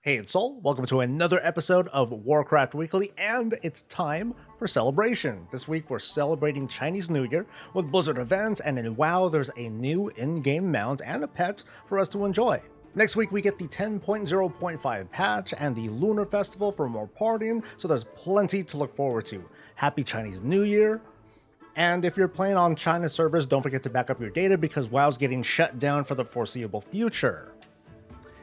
Hey, it's Soul. Welcome to another episode of Warcraft Weekly, and it's time for celebration. This week we're celebrating Chinese New Year with Blizzard events, and in WoW there's a new in-game mount and a pet for us to enjoy. Next week we get the 10.0.5 patch and the Lunar Festival for more partying, so there's plenty to look forward to. Happy Chinese New Year! And if you're playing on China servers, don't forget to back up your data because WoW's getting shut down for the foreseeable future.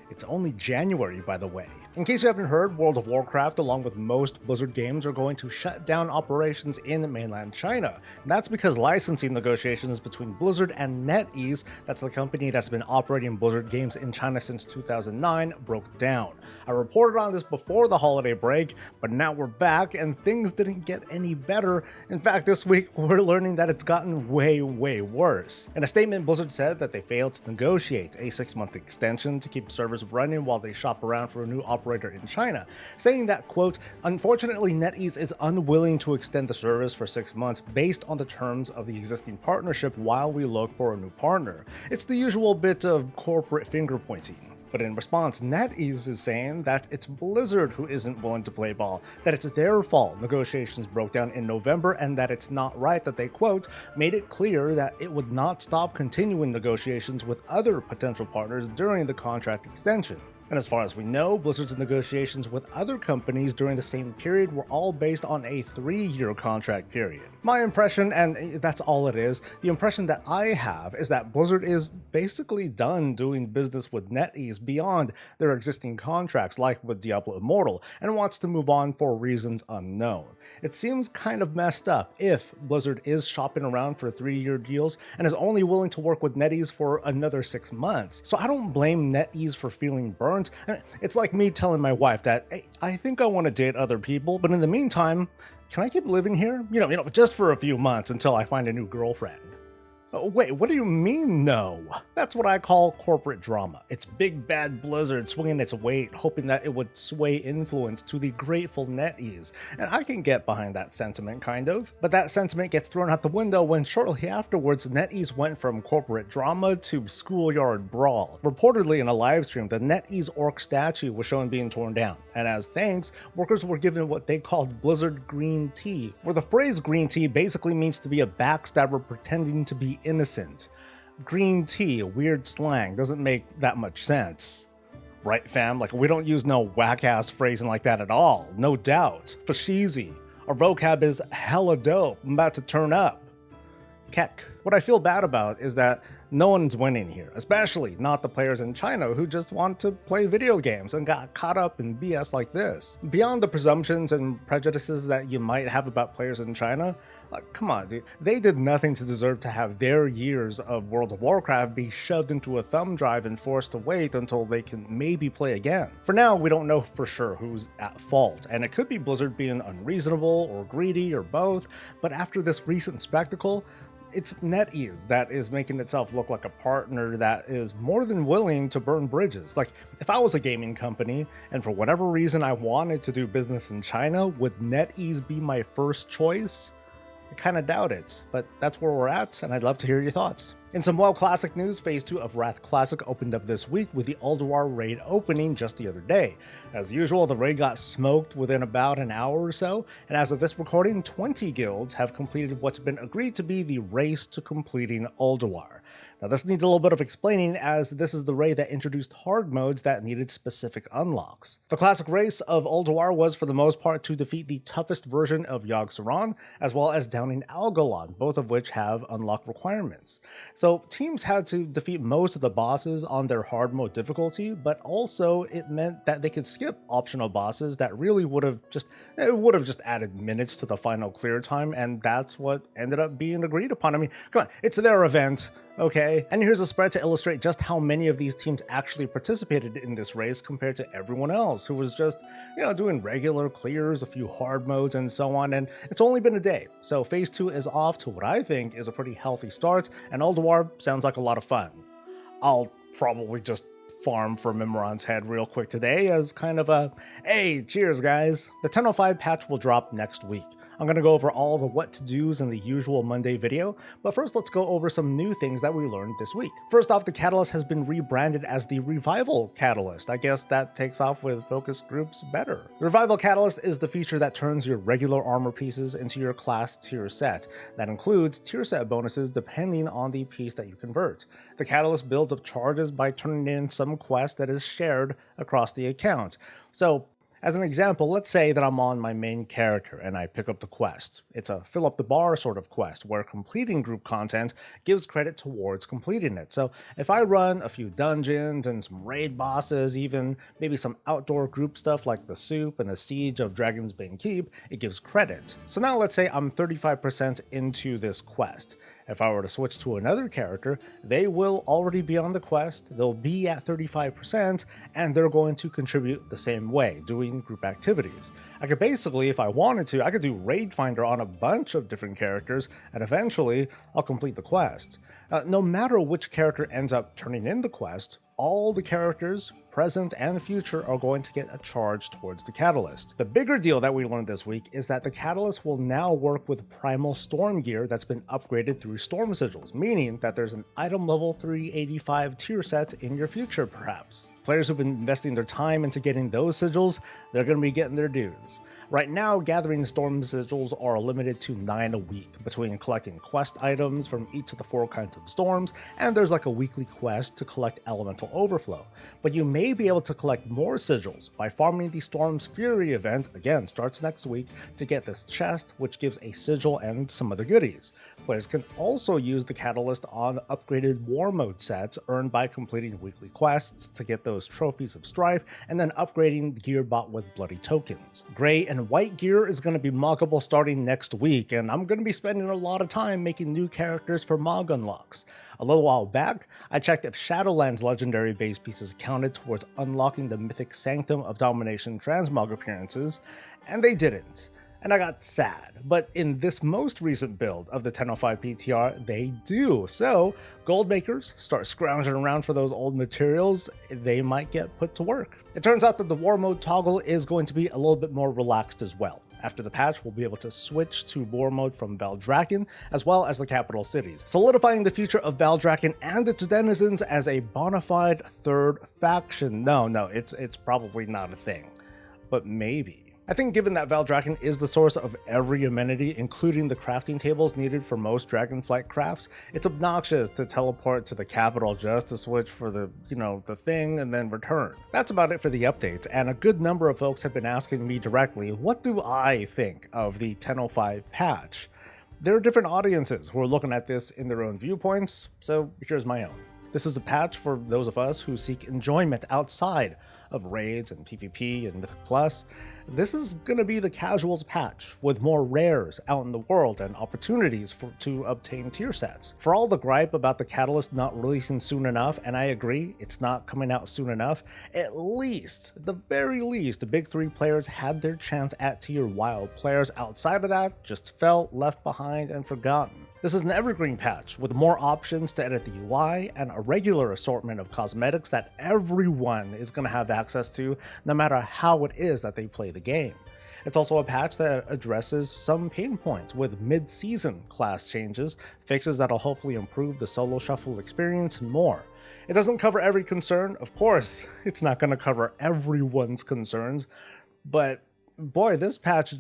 It's only January, by the way. In case you haven't heard, World of Warcraft, along with most Blizzard games, are going to shut down operations in mainland China. And that's because licensing negotiations between Blizzard and Netease, that's the company that's been operating Blizzard games in China since 2009, broke down. I reported on this before the holiday break, but now we're back and things didn't get any better. In fact, this week we're learning that it's gotten way worse. In a statement, Blizzard said that they failed to negotiate a 6-month extension to keep servers running while they shop around for a new operator in China, saying that, quote, "Unfortunately, Netease is unwilling to extend the service for 6 months based on the terms of the existing partnership while we look for a new partner. It's the usual bit of corporate finger pointing." But in response, Netease is saying that it's Blizzard who isn't willing to play ball, that it's their fault negotiations broke down in November, and that it's not right that they, quote, "made it clear that it would not stop continuing negotiations with other potential partners during the contract extension." And as far as we know, Blizzard's negotiations with other companies during the same period were all based on a 3-year contract period. My impression, and that's all it is, the impression that I have is that Blizzard is basically done doing business with Netease beyond their existing contracts, like with Diablo Immortal, and wants to move on for reasons unknown. It seems kind of messed up if Blizzard is shopping around for 3-year deals and is only willing to work with Netease for another 6 months. So I don't blame Netease for feeling burnt. It's like me telling my wife that, hey, I think I want to date other people, but in the meantime, can I keep living here? You know, just for a few months until I find a new girlfriend. Wait, what do you mean no? That's what I call corporate drama. It's big bad Blizzard swinging its weight, hoping that it would sway influence to the grateful Netease. And I can get behind that sentiment, kind of. But that sentiment gets thrown out the window when shortly afterwards, Netease went from corporate drama to schoolyard brawl. Reportedly in a livestream, the Netease orc statue was shown being torn down. And as thanks, workers were given what they called Blizzard green tea, where the phrase green tea basically means to be a backstabber pretending to be innocent. Green tea, weird slang, doesn't make that much sense. Right, fam? Like, we don't use no whack-ass phrasing like that at all. No doubt. Fashizi. Our vocab is hella dope. I'm about to turn up. Keck. What I feel bad about is that no one's winning here, especially not the players in China who just want to play video games and got caught up in BS like this. Beyond the presumptions and prejudices that you might have about players in China, come on, dude. They did nothing to deserve to have their years of World of Warcraft be shoved into a thumb drive and forced to wait until they can maybe play again. For now, we don't know for sure who's at fault, and it could be Blizzard being unreasonable or greedy or both, but after this recent spectacle, it's Netease that is making itself look like a partner that is more than willing to burn bridges. Like, if I was a gaming company and for whatever reason I wanted to do business in China, would Netease be my first choice? I kind of doubt it, but that's where we're at, and I'd love to hear your thoughts. In some WoW Classic news, Phase 2 of Wrath Classic opened up this week with the Ulduar raid opening just the other day. As usual, the raid got smoked within about an hour or so, and as of this recording, 20 guilds have completed what's been agreed to be the race to completing Ulduar. Now this needs a little bit of explaining, as this is the raid that introduced hard modes that needed specific unlocks. The classic race of Ulduar was for the most part to defeat the toughest version of Yogg-Saron, as well as downing Algalon, both of which have unlock requirements. So teams had to defeat most of the bosses on their hard mode difficulty, but also it meant that they could skip optional bosses that really would have just added minutes to the final clear time, and that's what ended up being agreed upon. I mean, come on, it's their event. Okay, and here's a spread to illustrate just how many of these teams actually participated in this race compared to everyone else who was just, doing regular clears, a few hard modes, and so on, and it's only been a day. So Phase 2 is off to what I think is a pretty healthy start, and Ulduar sounds like a lot of fun. I'll probably just farm for Mimiron's head real quick today as kind of a, hey, cheers guys. The 10.05 patch will drop next week. I'm going to go over all the what to do's in the usual Monday video, but first let's go over some new things that we learned this week. First off, the Catalyst has been rebranded as the Revival Catalyst. I guess that takes off with focus groups better. The Revival Catalyst is the feature that turns your regular armor pieces into your class tier set. That includes tier set bonuses depending on the piece that you convert. The Catalyst builds up charges by turning in some quest that is shared across the account. So, as an example, let's say that I'm on my main character and I pick up the quest. It's a fill up the bar sort of quest where completing group content gives credit towards completing it. So if I run a few dungeons and some raid bosses, even maybe some outdoor group stuff like the soup and the siege of Dragon's Bane Keep, it gives credit. So now let's say I'm 35% into this quest. If I were to switch to another character, they will already be on the quest, they'll be at 35%, and they're going to contribute the same way, doing group activities. I could basically, if I wanted to, I could do Raid Finder on a bunch of different characters, and eventually, I'll complete the quest. No matter which character ends up turning in the quest, all the characters, present and future, are going to get a charge towards the Catalyst. The bigger deal that we learned this week is that the Catalyst will now work with Primal Storm gear that's been upgraded through Storm Sigils, meaning that there's an item level 385 tier set in your future, perhaps. Players who've been investing their time into getting those sigils, they're going to be getting their dues. Right now, gathering Storm Sigils are limited to 9 a week, between collecting quest items from each of the 4 kinds of storms, and there's like a weekly quest to collect Elemental Overflow. But you may be able to collect more sigils by farming the Storm's Fury event, again starts next week, to get this chest, which gives a sigil and some other goodies. Players can also use the Catalyst on upgraded War Mode sets earned by completing weekly quests to get those trophies of strife, and then upgrading the gear bought with bloody tokens. Gray and white gear is going to be moggable starting next week, and I'm going to be spending a lot of time making new characters for mog unlocks. A little while back, I checked if Shadowlands legendary base pieces counted towards unlocking the mythic Sanctum of Domination transmog appearances, and they didn't. And I got sad, but in this most recent build of the 1005 PTR, they do. So, gold makers start scrounging around for those old materials, they might get put to work. It turns out that the War Mode toggle is going to be a little bit more relaxed as well. After the patch, we'll be able to switch to War Mode from Valdrakken, as well as the capital cities, solidifying the future of Valdrakken and its denizens as a bona fide third faction. No, it's probably not a thing, but maybe. I think given that Valdrakken is the source of every amenity, including the crafting tables needed for most Dragonflight crafts, it's obnoxious to teleport to the capital just to switch for the thing and then return. That's about it for the updates, and a good number of folks have been asking me directly, what do I think of the 1005 patch? There are different audiences who are looking at this in their own viewpoints, so here's my own. This is a patch for those of us who seek enjoyment outside of raids and PvP and Mythic Plus. This is going to be the casuals patch, with more rares out in the world and opportunities to obtain tier sets. For all the gripe about the Catalyst not releasing soon enough, and I agree, it's not coming out soon enough, at the very least, the big 3 players had their chance at tier, while players outside of that just felt left behind and forgotten. This is an evergreen patch with more options to edit the UI and a regular assortment of cosmetics that everyone is going to have access to, no matter how it is that they play the game. It's also a patch that addresses some pain points with mid-season class changes, fixes that'll hopefully improve the solo shuffle experience, and more. It doesn't cover every concern, of course, it's not going to cover everyone's concerns, but boy, this patch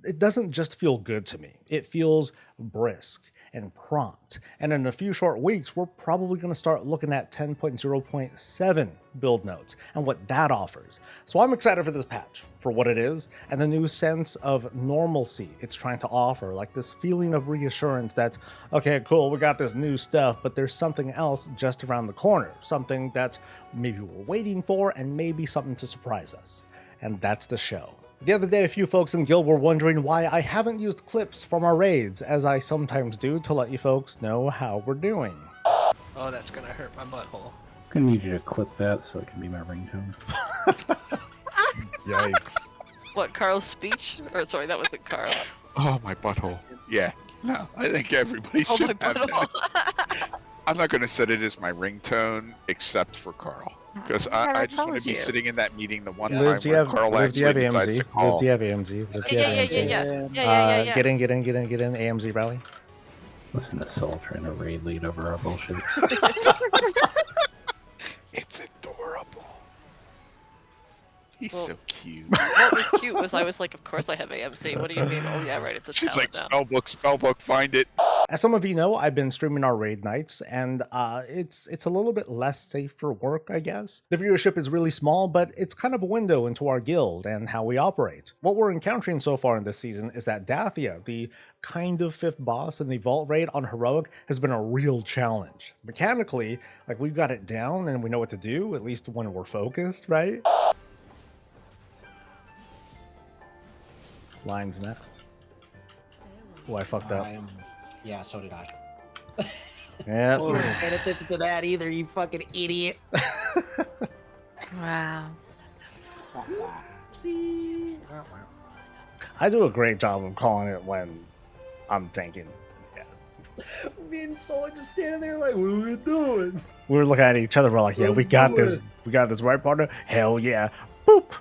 it doesn't just feel good to me. It feels brisk and prompt. And in a few short weeks, we're probably going to start looking at 10.0.7 build notes and what that offers. So I'm excited for this patch, for what it is, and the new sense of normalcy it's trying to offer, like this feeling of reassurance that, okay, cool, we got this new stuff, but there's something else just around the corner, something that maybe we're waiting for, and maybe something to surprise us. And that's the show. The other day, a few folks in Guild were wondering why I haven't used clips from our raids, as I sometimes do to let you folks know how we're doing. Oh, that's gonna hurt my butthole. I'm gonna need you to clip that so it can be my ringtone. Yikes. What, Carl's speech? Or sorry, that wasn't Carl. Oh, my butthole. Yeah. No, I think everybody Oh, should my have butthole. that. I'm not going to set it as my ringtone, except for Carl. Because never I just want told to be you. sitting in that meeting the one Liv, time do you where have, Carl Liv, do you have actually decides AMZ? to Liv, call. do you have AMZ? Liv, do you have AMZ? Yeah. Get in, AMZ rally. Listen to Soul trying to raid lead over our bullshit. It's adorable. He's Well, so cute. What was cute was I was like, of course I have AMC. What do you mean? Oh yeah, right. It's a She's like, talent now. spellbook, find it. As some of you know, I've been streaming our raid nights, and it's a little bit less safe for work, I guess. The viewership is really small, but it's kind of a window into our guild and how we operate. What we're encountering so far in this season is that Dathia, the kind of fifth boss in the vault raid on heroic, has been a real challenge. Mechanically, like, we've got it down and we know what to do, at least when we're focused, right? Lines next. Oh, I fucked up. Yeah, so did I. Yeah. You weren't paying attention to that either, you fucking idiot. Wow. See? I do a great job of calling it when I'm tanking. Yeah. Me and Soul just standing there like, what are we doing? We were looking at each other, we're like, yeah, we got this. We got this, right, partner? Hell yeah. Boop.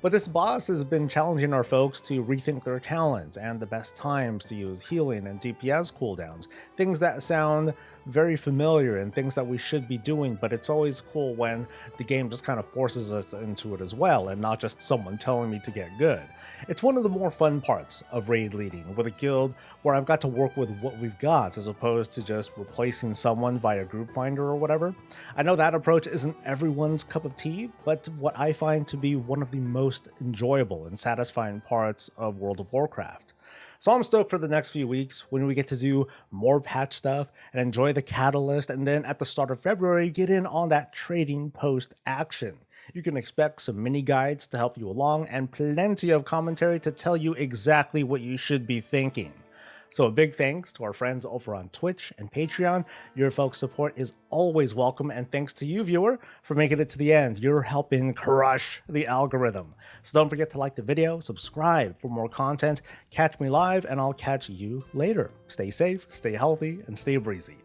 But this boss has been challenging our folks to rethink their talents and the best times to use healing and DPS cooldowns. Things that sound very familiar and things that we should be doing, but it's always cool when the game just kind of forces us into it as well, and not just someone telling me to get good. It's one of the more fun parts of raid leading with a guild where I've got to work with what we've got as opposed to just replacing someone via group finder or whatever. I know that approach isn't everyone's cup of tea, but what I find to be one of the most enjoyable and satisfying parts of World of Warcraft. So I'm stoked for the next few weeks when we get to do more patch stuff and enjoy the catalyst, and then at the start of February, get in on that trading post action. You can expect some mini guides to help you along and plenty of commentary to tell you exactly what you should be thinking. So a big thanks to our friends over on Twitch and Patreon. Your folks' support is always welcome, and thanks to you, viewer, for making it to the end. You're helping crush the algorithm. So don't forget to like the video, subscribe for more content, catch me live, and I'll catch you later. Stay safe, stay healthy, and stay breezy.